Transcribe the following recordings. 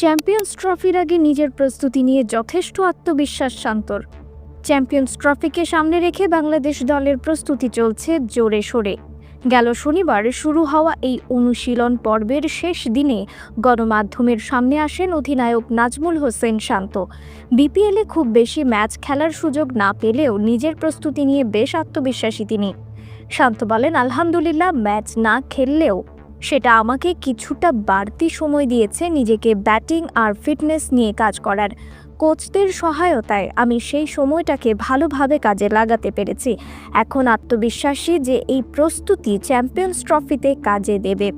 Champions ট্রফির আগে নিজের প্রস্তুতি নিয়ে যথেষ্ট আত্মবিশ্বাস শান্তর। চ্যাম্পিয়ন্স ট্রফিকে সামনে রেখে বাংলাদেশ দলের প্রস্তুতি চলছে জোরে সোরে। গেল শনিবার শুরু হওয়া এই অনুশীলন পর্বের শেষ দিনে গণমাধ্যমের সামনে আসেন অধিনায়ক নাজমুল হোসেন শান্ত। বিপিএলে খুব বেশি ম্যাচ খেলার সুযোগ না পেলেও নিজের প্রস্তুতি নিয়ে বেশ আত্মবিশ্বাসী তিনি। শান্ত বলেন, আলহামদুলিল্লাহ, ম্যাচ না খেললেও সেটা আমাকে কিছুটা বাড়তি সময় দিয়েছে নিজেকে ব্যাটিং আর ফিটনেস নিয়ে কাজ করার। কোচদের সহায়তায় আমি সেই সময়টাকে ভালোভাবে কাজে লাগাতে পেরেছি। এখন আত্মবিশ্বাসী যে এই প্রস্তুতি চ্যাম্পিয়ন্স ট্রফিতে কাজে দেবে।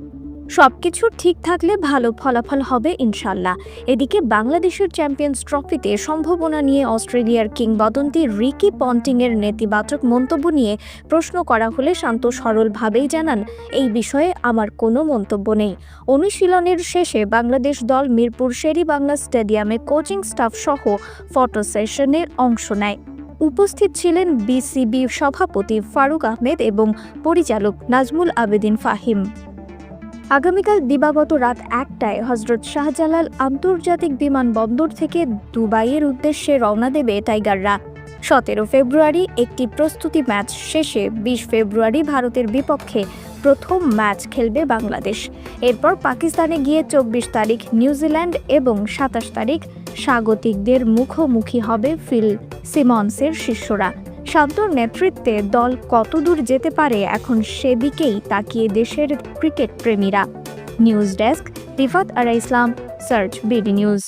সবকিছু ঠিক থাকলে ভালো ফলাফল হবে ইনশাল্লাহ। এদিকে বাংলাদেশের চ্যাম্পিয়ন্স ট্রফিতে সম্ভাবনা নিয়ে অস্ট্রেলিয়ার কিংবদন্তি রিকি পন্টিংয়ের নেতিবাচক মন্তব্য নিয়ে প্রশ্ন করা হলে শান্ত সরলভাবেই জানান, এই বিষয়ে আমার কোনো মন্তব্য নেই। অনুশীলনের শেষে বাংলাদেশ দল মিরপুর শেরেবাংলা স্টেডিয়ামে কোচিং স্টাফ সহ ফটো সেশনে অংশ নেয়। উপস্থিত ছিলেন বিসিবি সভাপতি ফারুক আহমেদ এবং পরিচালক নাজমুল আবেদিন ফাহিম। আগামীকাল দিবাগত রাত 1টায় হজরত শাহজালাল আন্তর্জাতিক বিমানবন্দর থেকে দুবাইয়ের উদ্দেশ্যে রওনা দেবে টাইগাররা। 17 ফেব্রুয়ারি একটি প্রস্তুতি ম্যাচ শেষে 20 ফেব্রুয়ারি ভারতের বিপক্ষে প্রথম ম্যাচ খেলবে বাংলাদেশ। এরপর পাকিস্তানে গিয়ে 24 তারিখ নিউজিল্যান্ড এবং 27 তারিখ স্বাগতিকদের মুখোমুখি হবে ফিল সিমন্সের শিষ্যরা। শান্তর নেতৃত্বে দল কতদূর যেতে পারে এখন সেদিকেই তাকিয়ে দেশের ক্রিকেট প্রেমীরা। নিউজ ডেস্ক, রিফাত আরা ইসলাম, সার্চ বিডি নিউজ।